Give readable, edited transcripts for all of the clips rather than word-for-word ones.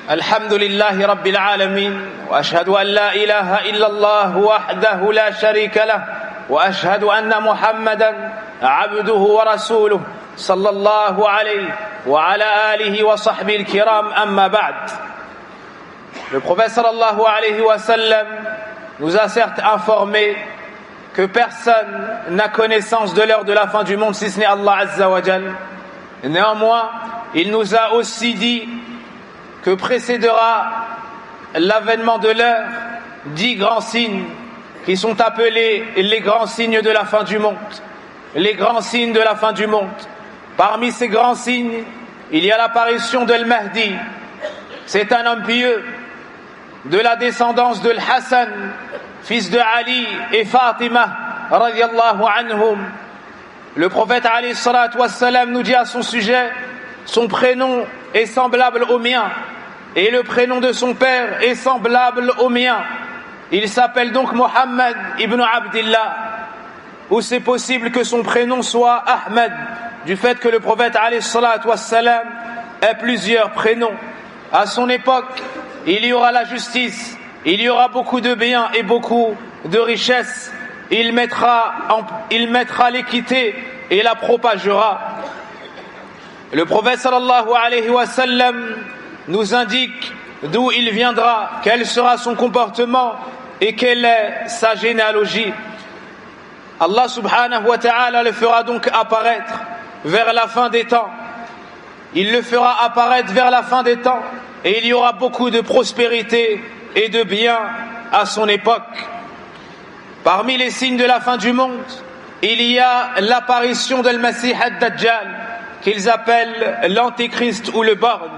الحمد لله رب العالمين وأشهد أن لا إله إلا الله وحده لا شريك له وأشهد أن محمدا عبده ورسوله صلى الله عليه وعلى آله وصحبه الكرام أما بعد. Le prophète sallallahu alayhi wa sallam nous a certes informé que personne n'a connaissance de l'heure de la fin du monde si ce n'est Allah Azza wa Jal. Néanmoins, il nous a aussi dit que précédera l'avènement de l'heure 10 grands signes qui sont appelés les grands signes de la fin du monde. Les grands signes de la fin du monde. Parmi ces grands signes, il y a l'apparition de Al-Mahdi. C'est un homme pieux de la descendance de Al-Hassan, fils de Ali et Fatima radiyallahu anhum. Le prophète alayhi salatu wassalam nous dit à son sujet: son prénom est semblable au mien et le prénom de son père est semblable au mien. Il s'appelle donc Mohammed ibn Abdillah, ou c'est possible que son prénom soit Ahmed, du fait que le prophète alayhi salatu wassalam ait plusieurs prénoms. À son époque, il y aura la justice, il y aura beaucoup de biens et beaucoup de richesses. Il mettra l'équité et la propagera. Le prophète sallallahu alayhi wa sallam nous indique d'où il viendra, quel sera son comportement et quelle est sa généalogie. Allah subhanahu wa ta'ala le fera donc apparaître vers la fin des temps. Il le fera apparaître vers la fin des temps et il y aura beaucoup de prospérité et de bien à son époque. Parmi les signes de la fin du monde, il y a l'apparition d'Al-Masih ad-Dajjal, qu'ils appellent l'Antéchrist ou le borgne.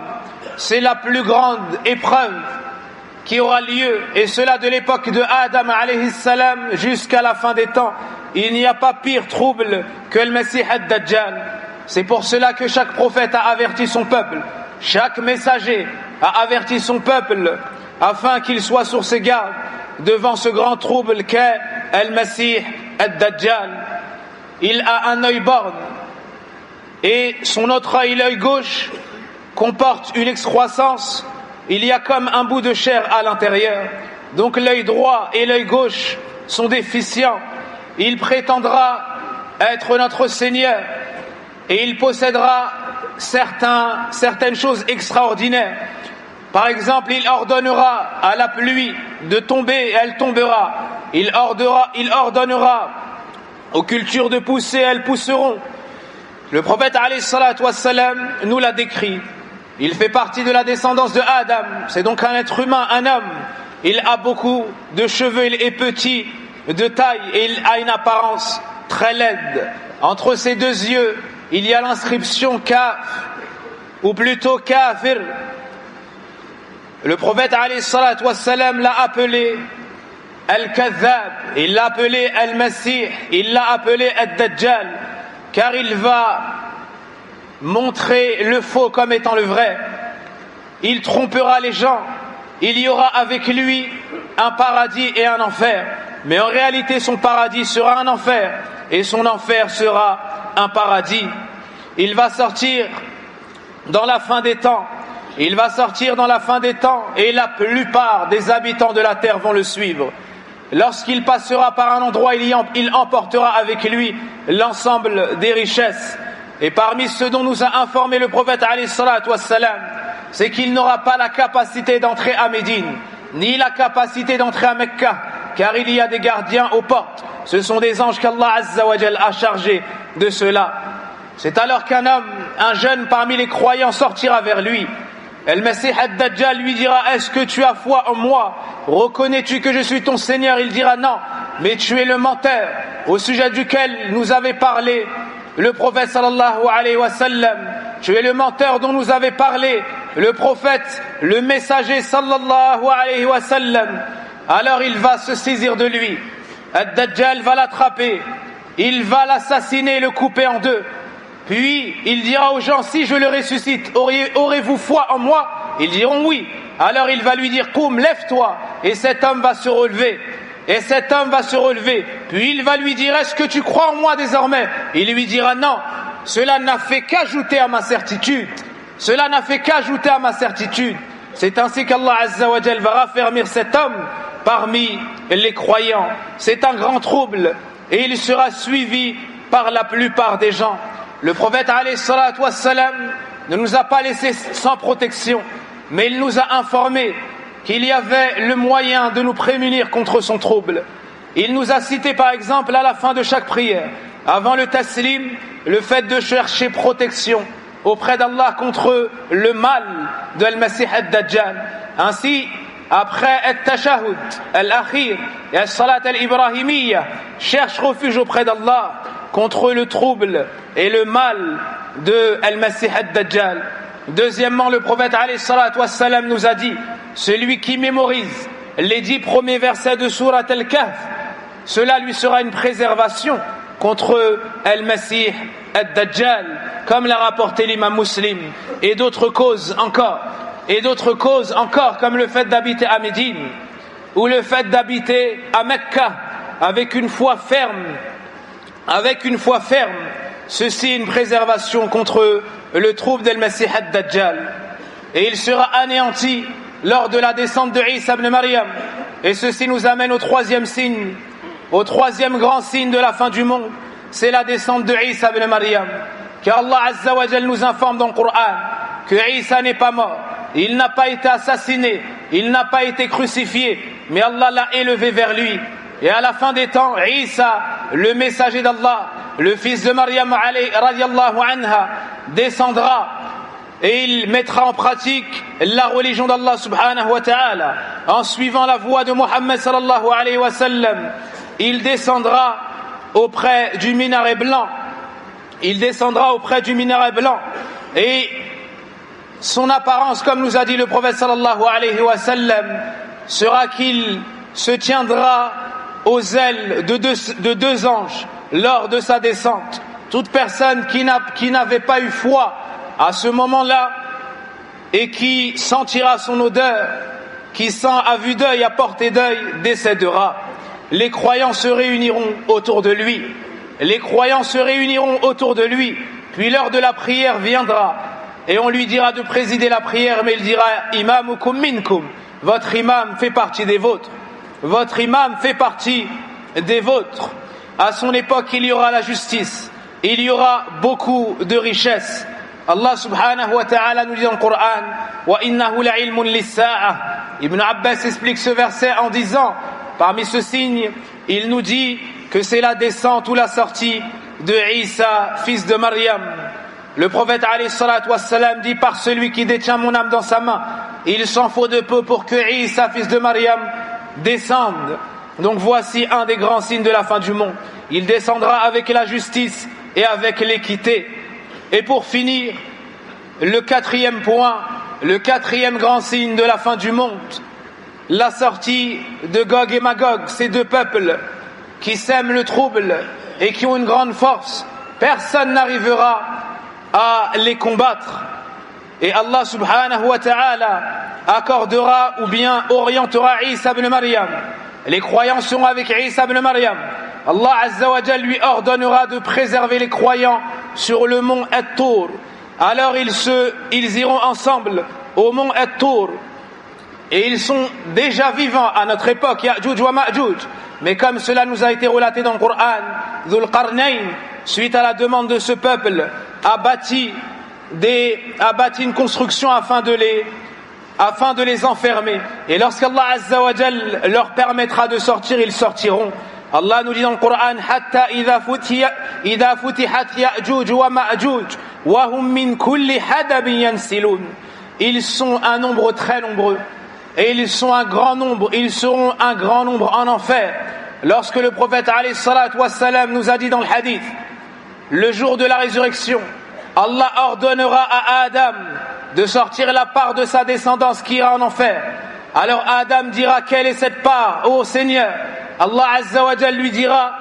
C'est la plus grande épreuve qui aura lieu, et cela de l'époque de Adam alayhi salam jusqu'à la fin des temps. Il n'y a pas pire trouble que le Masih ad-Dajjal. C'est pour cela que chaque prophète a averti son peuple, chaque messager a averti son peuple, afin qu'il soit sur ses gardes devant ce grand trouble qu'est Al-Masih ad-Dajjal. Il a un œil borgne et son autre œil, l'œil gauche, comporte une excroissance. Il y a comme un bout de chair à l'intérieur. Donc l'œil droit et l'œil gauche sont déficients. Il prétendra être notre Seigneur et il possédera certaines choses extraordinaires. Par exemple, il ordonnera à la pluie de tomber et elle tombera. Il ordonnera aux cultures de pousser et elles pousseront. Le prophète alayhi salatu wassalam nous l'a décrit. Il fait partie de la descendance de Adam. C'est donc un être humain, un homme. Il a beaucoup de cheveux, il est petit de taille et il a une apparence très laide. Entre ses deux yeux, il y a l'inscription Kaf, ou plutôt Kafir. Le prophète alayhi salatu wassalam l'a appelé Al-Kadhab, il l'a appelé Al-Masih, il l'a appelé Ad-Dajjal, car il va montrer le faux comme étant le vrai. Il trompera les gens. Il y aura avec lui un paradis et un enfer. Mais en réalité, son paradis sera un enfer et son enfer sera un paradis. Il va sortir dans la fin des temps. Il va sortir dans la fin des temps et la plupart des habitants de la terre vont le suivre. Lorsqu'il passera par un endroit, il emportera avec lui l'ensemble des richesses. Et parmi ce dont nous a informé le prophète alayhi salatu wassalam, c'est qu'il n'aura pas la capacité d'entrer à Médine, ni la capacité d'entrer à Mecca, car il y a des gardiens aux portes. Ce sont des anges qu'Allah Azza wa Jal a chargés de cela. C'est alors qu'un homme, un jeune parmi les croyants sortira vers lui. Al-Masih ad-Dajjal lui dira: est-ce que tu as foi en moi? Reconnais-tu que je suis ton Seigneur? Il dira: non, mais tu es le menteur au sujet duquel nous avait parlé le prophète sallallahu alayhi wa sallam. Tu es le menteur dont nous avait parlé le prophète, le messager sallallahu alayhi wa sallam. Alors il va se saisir de lui. Ad-Dajjal va l'attraper, il va l'assassiner et le couper en deux. Puis il dira aux gens: si je le ressuscite, aurez-vous foi en moi? Ils diront oui. Alors il va lui dire: Koum, lève-toi. Et cet homme va se relever. Puis il va lui dire: est-ce que tu crois en moi désormais? Il lui dira: non. Cela n'a fait qu'ajouter à ma certitude. C'est ainsi qu'Allah Azza wa Jal va raffermir cet homme parmi les croyants. C'est un grand trouble et il sera suivi par la plupart des gens. Le prophète alayhi salatu wassalam ne nous a pas laissé sans protection, mais il nous a informé qu'il y avait le moyen de nous prémunir contre son trouble. Il nous a cité par exemple à la fin de chaque prière, avant le taslim, le fait de chercher protection auprès d'Allah contre le mal de Al-Masih Ad-Dajjal. Ainsi, après Al-Tashahud, Al-Akhir et Al-Salat Al-Ibrahimiyya, cherche refuge auprès d'Allah contre le trouble et le mal de Al-Masih Ad-Dajjal. Deuxièmement, le prophète alayhi salatu wassalam nous a dit, celui qui mémorise les 10 premiers versets de Surat Al-Kahf, cela lui sera une préservation contre Al-Masih Ad-Dajjal, comme l'a rapporté l'imam Muslim, et d'autres causes encore, comme le fait d'habiter à Médine, ou le fait d'habiter à Mecca, avec une foi ferme, ceci est une préservation contre le trouble d'Al-Masih Ad-Dajjal. Et il sera anéanti lors de la descente de Isa ibn Maryam. Et ceci nous amène au troisième signe, au troisième grand signe de la fin du monde, c'est la descente de Isa ibn Maryam. Car Allah Azza wa Jal nous informe dans le Coran que Isa n'est pas mort, il n'a pas été assassiné, il n'a pas été crucifié, mais Allah l'a élevé vers lui. Et à la fin des temps, Isa, le messager d'Allah, le fils de Maryam radiallahu anha, descendra et il mettra en pratique la religion d'Allah subhanahu wa ta'ala en suivant la voie de Muhammad sallallahu alayhi wa sallam. Il descendra auprès du minaret blanc. Et son apparence, comme nous a dit le prophète sallallahu alayhi wa sallam, sera qu'il se tiendra aux ailes de deux anges lors de sa descente. Toute personne qui n'avait pas eu foi à ce moment-là et qui sentira son odeur, qui sent à vue d'œil, à portée d'œil, décédera. Les croyants se réuniront autour de lui. Puis l'heure de la prière viendra et on lui dira de présider la prière, mais il dira imamukum minkum, votre imam fait partie des vôtres. À son époque, il y aura la justice, il y aura beaucoup de richesses. Allah subhanahu wa ta'ala nous dit dans le Coran wa innahu la'ilmun lis-sa'ah. Ibn Abbas explique ce verset en disant, parmi ce signe, il nous dit que c'est la descente ou la sortie de Isa, fils de Maryam. Le prophète alayhi salatu wassalam dit, par celui qui détient mon âme dans sa main, il s'en faut de peu pour que Isa, fils de Maryam, descende. Donc voici un des grands signes de la fin du monde. Il descendra avec la justice et avec l'équité. Et pour finir, le quatrième point, le quatrième grand signe de la fin du monde, la sortie de Gog et Magog, ces deux peuples qui sèment le trouble et qui ont une grande force. Personne n'arrivera à les combattre. Et Allah subhanahu wa ta'ala accordera ou bien orientera Isa ibn Maryam. Les croyants seront avec Isa ibn Maryam. Allah Azza wa Jal lui ordonnera de préserver les croyants sur le mont At-Tur. Alors ils iront ensemble au mont At-Tur. Et ils sont déjà vivants à notre époque, Ya'juj wa Ma'juj. Mais comme cela nous a été relaté dans le Coran, Dhul Qarnayn, suite à la demande de ce peuple, a bâti une construction afin de les enfermer. Et lorsqu'Allah Azza wa Jal leur permettra de sortir, ils sortiront. Allah nous dit dans le Coran, hatta idha futihat Ya'juj wa Ma'juj wa hum min kulli hadabin yansilun. Ils sont un nombre très nombreux et ils seront un grand nombre en enfer. Lorsque le prophète alayhi salatu wassalam nous a dit dans le hadith, le jour de la résurrection, Allah ordonnera à Adam de sortir la part de sa descendance qui ira en enfer. Alors Adam dira, quelle est cette part, ô Seigneur? Allah Azza wa Jal lui dira,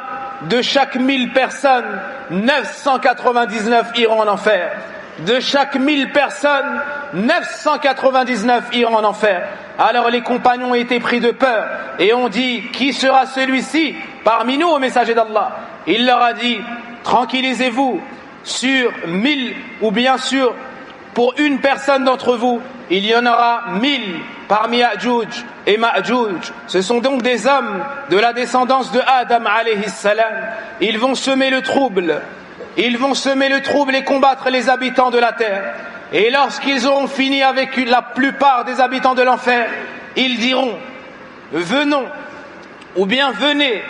de chaque 1000 personnes, 999 iront en enfer. De chaque 1000 personnes, 999 iront en enfer. Alors les compagnons ont été pris de peur et ont dit, qui sera celui-ci parmi nous, au messager d'Allah? Il leur a dit, tranquillisez-vous, sur 1000 ou bien sûr pour une personne d'entre vous, il y en aura 1000 parmi Ya'juj et Ma'juj. Ce sont donc des hommes de la descendance de Adam alayhi salam. Ils vont semer le trouble. Ils vont semer le trouble et combattre les habitants de la terre. Et lorsqu'ils auront fini avec la plupart des habitants de l'enfer, ils diront: venons, ou bien venez,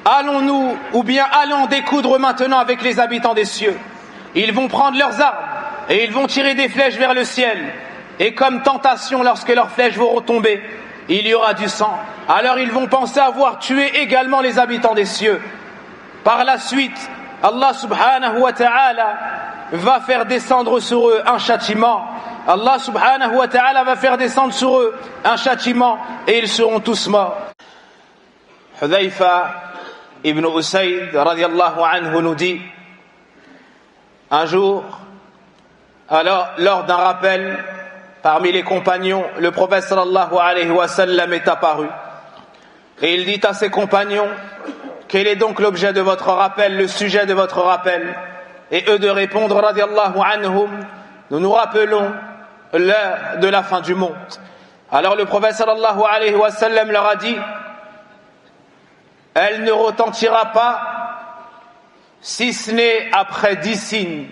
allons-nous, ou bien allons découdre maintenant avec les habitants des cieux. Ils vont prendre leurs armes et ils vont tirer des flèches vers le ciel. Et comme tentation, lorsque leurs flèches vont retomber, il y aura du sang. Alors ils vont penser avoir tué également les habitants des cieux. Par la suite, Allah subhanahu wa ta'ala va faire descendre sur eux un châtiment. Allah subhanahu wa ta'ala va faire descendre sur eux un châtiment et ils seront tous morts. Hudhayfa ibn Usayd radiyallahu anhu nous dit: un jour, alors lors d'un rappel parmi les compagnons, le prophète sallallahu alayhi wa sallam est apparu et il dit à ses compagnons: quel est donc l'objet de votre rappel, le sujet de votre rappel? Et eux de répondre radiyallahu anhum: nous nous rappelons l'heure de la fin du monde. Alors le prophète sallallahu alayhi wa sallam leur a dit: elle ne retentira pas si ce n'est après 10 signes.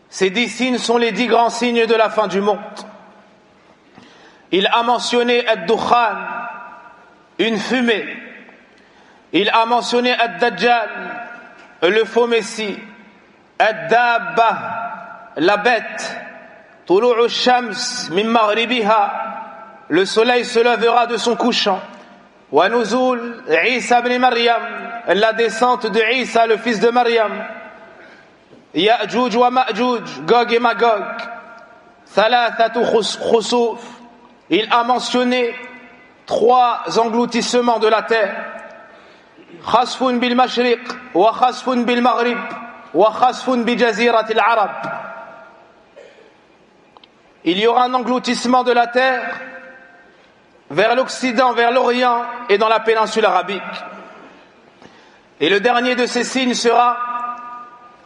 Ces 10 signes sont les 10 grands signes de la fin du monde. Il a mentionné ad-dukhan, une fumée. Il a mentionné ad-dajjal, le faux messie. ad-dabba, la bête. Tulu'u ash-shams min maghribiha, le soleil se lèvera de son couchant. Wa nuzul Isa ibn Maryam, la descente de Isa, le fils de Maryam. Ya'juj wa Ma'juj, Gog et Magog. Thalathatu khusuf, il a mentionné 3 engloutissements de la terre. Khasfun bil mashriq, wa khasfun bil maghrib, wa khasfun bi jazirati al-arab. Il y aura un engloutissement de la terre vers l'Occident, vers l'Orient et dans la péninsule arabique. Et le dernier de ces signes sera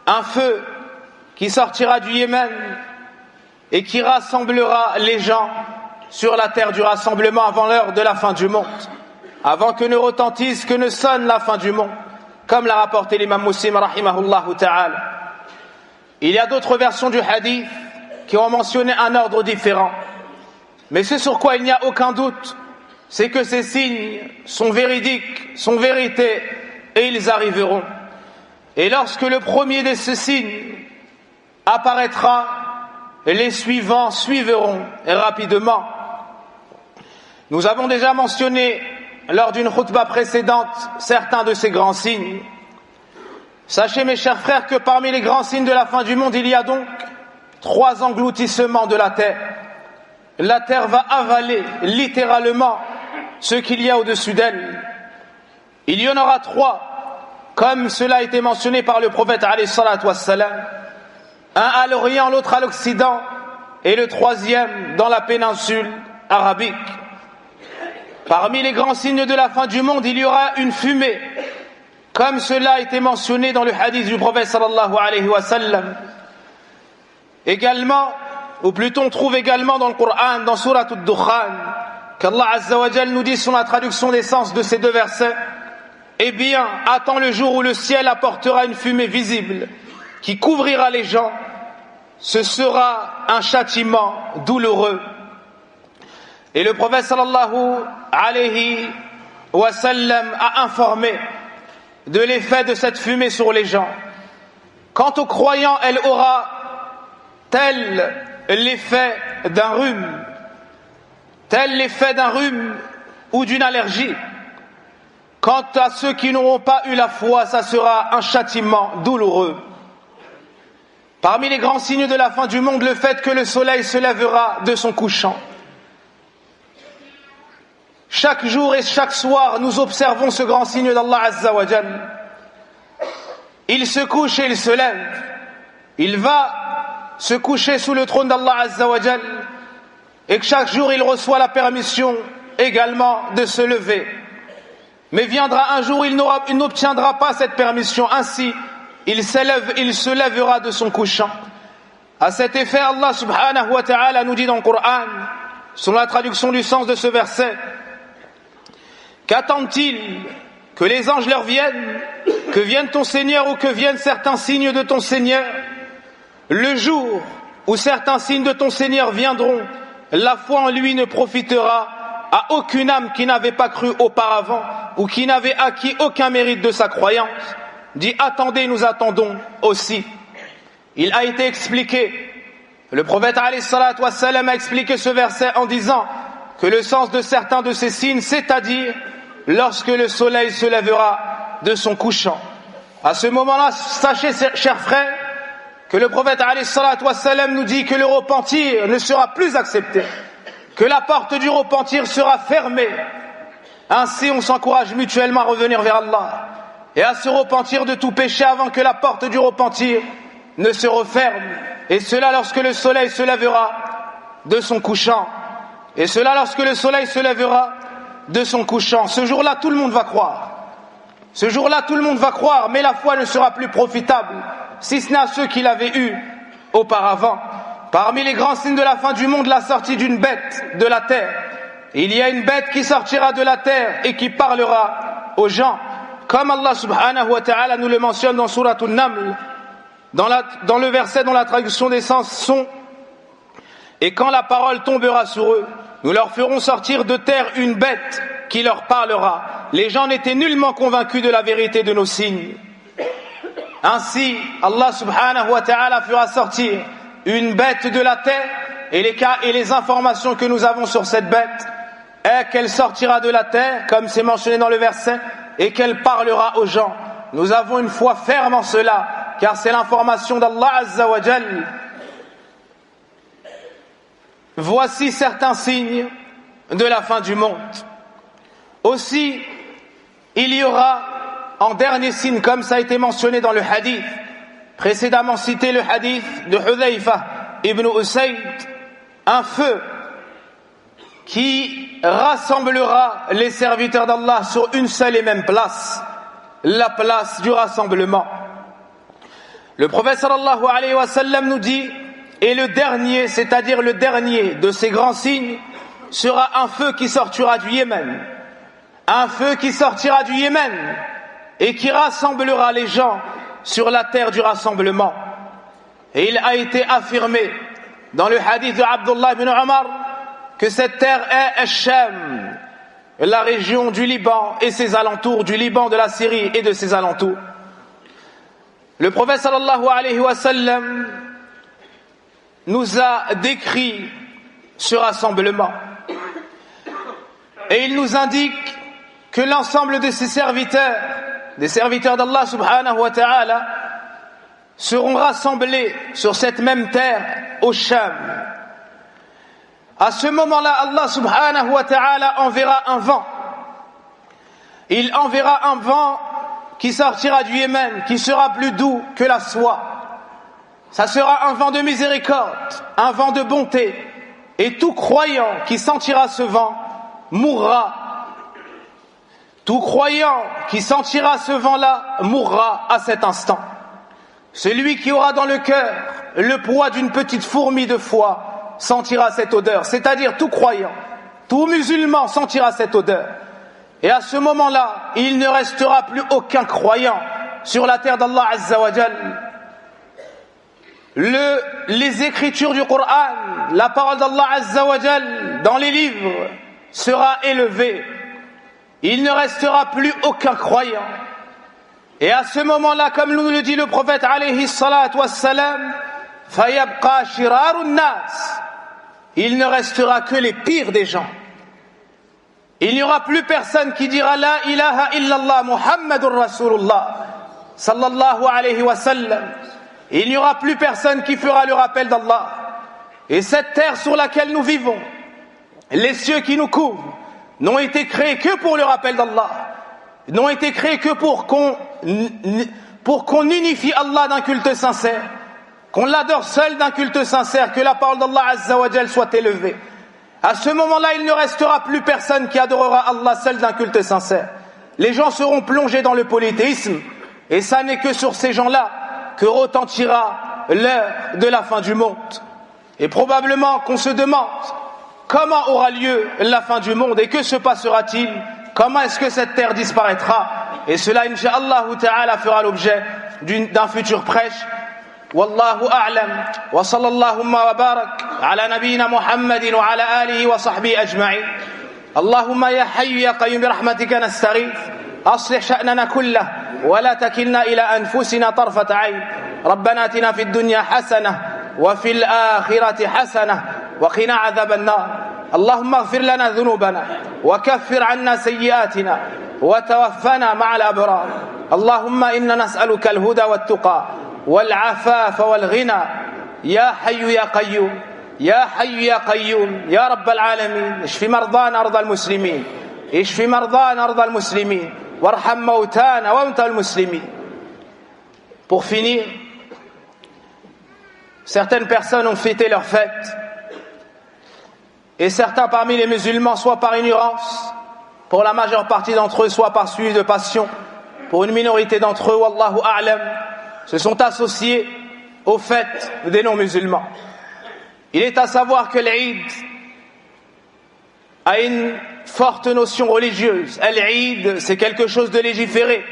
un feu qui sortira du Yémen et qui rassemblera les gens sur la terre du rassemblement avant l'heure de la fin du monde, avant que ne retentisse, que ne sonne la fin du monde, comme l'a rapporté l'imam Muslim rahimahullahu ta'ala. Il y a d'autres versions du hadith qui ont mentionné un ordre différent. Mais ce sur quoi il n'y a aucun doute, c'est que ces signes sont véridiques, sont vérités, et ils arriveront. Et lorsque le premier de ces signes apparaîtra, les suivants suivront rapidement. Nous avons déjà mentionné lors d'une khutba précédente certains de ces grands signes. Sachez, mes chers frères, que parmi les grands signes de la fin du monde, il y a donc 3 engloutissements de la terre. La terre va avaler littéralement ce qu'il y a au-dessus d'elle. Il y en aura 3, comme cela a été mentionné par le prophète alayhi salatu wassalam. Un à l'Orient, l'autre à l'Occident, et le 3e dans la péninsule arabique. Parmi les grands signes de la fin du monde, il y aura une fumée, comme cela a été mentionné dans le hadith du prophète sallallahu alayhi wa sallam. Également, ou plutôt on trouve également dans le Coran, dans Surat ad-Dukhan, qu'Allah Azza wa Jal nous dit sur la traduction des sens de ces 2 versets: eh bien, attend le jour où le ciel apportera une fumée visible qui couvrira les gens, ce sera un châtiment douloureux. Et le prophète sallallahu alayhi wa sallam a informé de l'effet de cette fumée sur les gens. Quant aux croyants, elle aura tel l'effet d'un rhume ou d'une allergie. Quant à ceux qui n'auront pas eu la foi, ça sera un châtiment douloureux. Parmi les grands signes de la fin du monde, le fait que le soleil se lèvera de son couchant. Chaque jour et chaque soir, nous observons ce grand signe d'Allah Azza wa Jal. Il se couche et il se lève. Il va se coucher sous le trône d'Allah Azza wa Jal, et que chaque jour il reçoit la permission également de se lever. Mais viendra un jour où il n'obtiendra pas cette permission. Ainsi, il se lèvera de son couchant. À cet effet, Allah subhanahu wa ta'ala nous dit dans le Coran, selon la traduction du sens de ce verset, qu'attendent-ils que les anges leur viennent, que vienne ton Seigneur ou que viennent certains signes de ton Seigneur? Le jour où certains signes de ton Seigneur viendront, la foi en lui ne profitera à aucune âme qui n'avait pas cru auparavant ou qui n'avait acquis aucun mérite de sa croyance. Dit, attendez, nous attendons aussi. Il a été expliqué, le prophète alayhi salatu wassalam a expliqué ce verset en disant que le sens de certains de ces signes, c'est-à-dire lorsque le soleil se lèvera de son couchant. À ce moment-là, sachez, chers frères, que le prophète alayhi salatu wassalam nous dit que le repentir ne sera plus accepté, que la porte du repentir sera fermée. Ainsi, on s'encourage mutuellement à revenir vers Allah et à se repentir de tout péché avant que la porte du repentir ne se referme. Et cela lorsque le soleil se lèvera de son couchant. Et cela lorsque le soleil se lèvera de son couchant. Ce jour-là, tout le monde va croire. Ce jour-là, tout le monde va croire, mais la foi ne sera plus profitable, si ce n'est à ceux qui l'avaient eue auparavant. Parmi les grands signes de la fin du monde, la sortie d'une bête de la terre. Il y a une bête qui sortira de la terre et qui parlera aux gens. Comme Allah subhanahu wa ta'ala nous le mentionne dans Surat An-Naml, dans le verset dont la traduction des sens sont « Et quand la parole tombera sur eux, nous leur ferons sortir de terre une bête qui leur parlera. Les gens n'étaient nullement convaincus de la vérité de nos signes. » Ainsi, Allah subhanahu wa ta'ala fera sortir une bête de la terre et les informations que nous avons sur cette bête est qu'elle sortira de la terre, comme c'est mentionné dans le verset, et qu'elle parlera aux gens. Nous avons une foi ferme en cela, car c'est l'information d'Allah Azza wa Jal. Voici certains signes de la fin du monde. Aussi, il y aura en dernier signe, comme ça a été mentionné dans le hadith, précédemment cité le hadith de Hudhayfa ibn Usayd, un feu qui rassemblera les serviteurs d'Allah sur une seule et même place, la place du rassemblement. Le prophète sallallahu alayhi wa sallam nous dit, et le dernier, c'est-à-dire le dernier de ces grands signes, sera un feu qui sortira du Yémen. Un feu qui sortira du Yémen et qui rassemblera les gens sur la terre du rassemblement. Et il a été affirmé dans le hadith de Abdullah ibn Umar que cette terre est Al-Sham, la région du Liban et ses alentours, du Liban, de la Syrie et de ses alentours. Le prophète sallallahu alayhi wa sallam nous a décrit ce rassemblement et il nous indique que l'ensemble de ses serviteurs, des serviteurs d'Allah subhanahu wa ta'ala, seront rassemblés sur cette même terre au Sham. À ce moment-là, Allah subhanahu wa ta'ala enverra un vent. Il enverra un vent qui sortira du Yémen, qui sera plus doux que la soie. Ça sera un vent de miséricorde, un vent de bonté. Et tout croyant qui sentira ce vent mourra. Tout croyant qui sentira ce vent-là mourra à cet instant. Celui qui aura dans le cœur le poids d'une petite fourmi de foi sentira cette odeur, c'est-à-dire tout croyant, tout musulman sentira cette odeur. Et à ce moment-là, il ne restera plus aucun croyant sur la terre d'Allah Azza wa Jal. Les écritures du Coran, la parole d'Allah Azza wa Jal dans les livres sera élevée. Il ne restera plus aucun croyant. Et à ce moment-là, comme nous le dit le prophète alayhi salatu wassalam, fayabqa shirarun nas, il ne restera que les pires des gens. Il n'y aura plus personne qui dira la ilaha illallah Muhammadur Rasulullah sallallahu alayhi wa sallam. Il n'y aura plus personne qui fera le rappel d'Allah. Et cette terre sur laquelle nous vivons, les cieux qui nous couvrent, n'ont été créés que pour le rappel d'Allah, n'ont été créés que pour qu'on unifie Allah d'un culte sincère, qu'on l'adore seul d'un culte sincère, que la parole d'Allah Azza wa Jal soit élevée. À ce moment-là, il ne restera plus personne qui adorera Allah seul d'un culte sincère. Les gens seront plongés dans le polythéisme, et ça n'est que sur ces gens-là que retentira l'heure de la fin du monde. Et probablement qu'on se demande comment aura lieu la fin du monde et que se passera-t-il? Comment est-ce que cette terre disparaîtra? Et cela, Inch'Allah ta'ala, fera l'objet d'un futur prêche. Wallahu a'lam. Wa sallallahu wa barak ala nabiyyina Muhammadin wa ala alihi wa sahbihi ajma'in. Allahumma ya hayyu ya qayyum bi rahmatika nastaghith. أصلح شأننا كله ولا تكلنا إلى أنفسنا طرفة عين ربنا آتنا في الدنيا حسنة وفي الآخرة حسنة وقنا عذاب النار اللهم اغفر لنا ذنوبنا وكفر عنا سيئاتنا وتوفنا مع الأبرار اللهم إنا نسألك الهدى والتقى والعفاف والغنى يا حي يا قيوم يا حي يا قيوم يا رب العالمين اشف مرضانا أرض المسلمين اشف مرضانا أرض المسلمين وارحم موتانا وموتى المسلمين. Pour finir, certaines personnes ont fêté leur fête et certains parmi les musulmans, soit par ignorance, pour la majeure partie d'entre eux, soit par suivi de passion, pour une minorité d'entre eux, wallahu a'lam, se sont associés aux fêtes des non-musulmans. Il est à savoir que l'Eid a une forte notion religieuse. Al-Eid, c'est quelque chose de légiféré.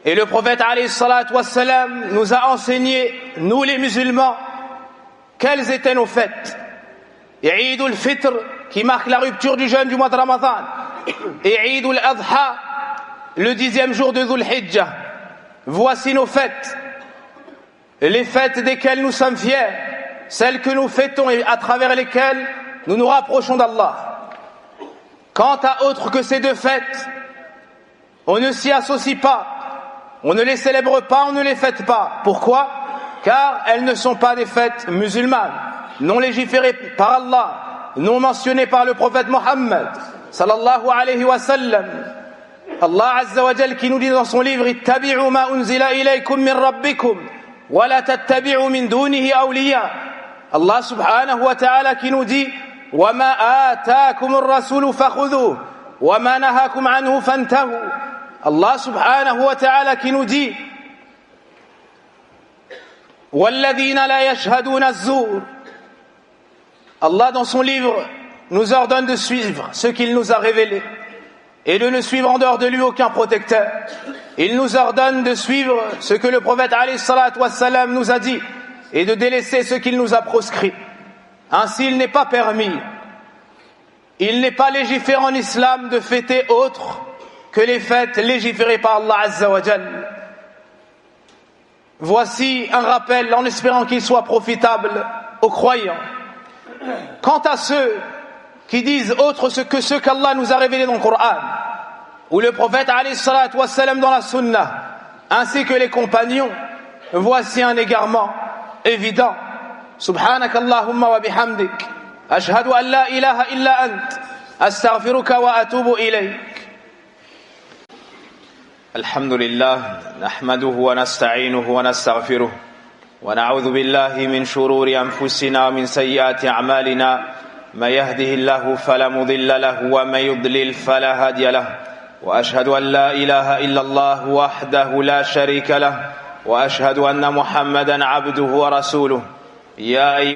Et le prophète alayhi salatu wassalam nous a enseigné, nous les musulmans, quelles étaient nos fêtes. Eid al-Fitr, qui marque la rupture du jeûne du mois de Ramadan. Et Eid al-Adha, le 10e jour de Dhul Hijjah. Voici nos fêtes. Les fêtes desquelles nous sommes fiers. Celles que nous fêtons et à travers lesquelles nous nous rapprochons d'Allah. Quant à autre que ces deux fêtes, on ne s'y associe pas, on ne les célèbre pas, on ne les fête pas. Pourquoi? Car elles ne sont pas des fêtes musulmanes, non légiférées par Allah, non mentionnées par le prophète Mohammed, sallallahu alayhi wa sallam. Allah Azza wa Jal qui nous dit dans son livre, ittabi'u ma unzila ilaykum min rabbikum, wa la tattabi'u min dunihi awliya. Allah subhanahu wa ta'ala qui nous dit, وما آتاكم الرسول فخذوه وما نهاكم عنه فانتهوا. Allah subhanahu wa ta'ala qui nous dit والذين لا يشهدون الزور. Allah dans son livre nous ordonne de suivre ce qu'il nous a révélé et de ne suivre en dehors de lui aucun protecteur. Il nous ordonne de suivre ce que le prophète alayhi salatu wassalam nous a dit et de délaisser ce qu'il nous a proscrit. Ainsi, il n'est pas permis, il n'est pas légiféré en islam de fêter autre que les fêtes légiférées par Allah Azza wa Jal. Voici un rappel en espérant qu'il soit profitable aux croyants. Quant à ceux qui disent autre que ce qu'Allah nous a révélé dans le Coran, ou le prophète alayhi salatu wassalam dans la Sunna, ainsi que les compagnons, voici un égarement évident. سبحانك اللهم وبحمدك أشهد أن لا إله إلا أنت أستغفرك وأتوب إليك. الحمد لله نحمده ونستعينه ونستغفره ونعوذ بالله من شرور أنفسنا ومن سيئات أعمالنا من يهده الله فلا مضل له ومن يضلل فلا هادي له وأشهد أن لا إله إلا الله وحده لا شريك له وأشهد أن محمدا عبده ورسوله يا أيها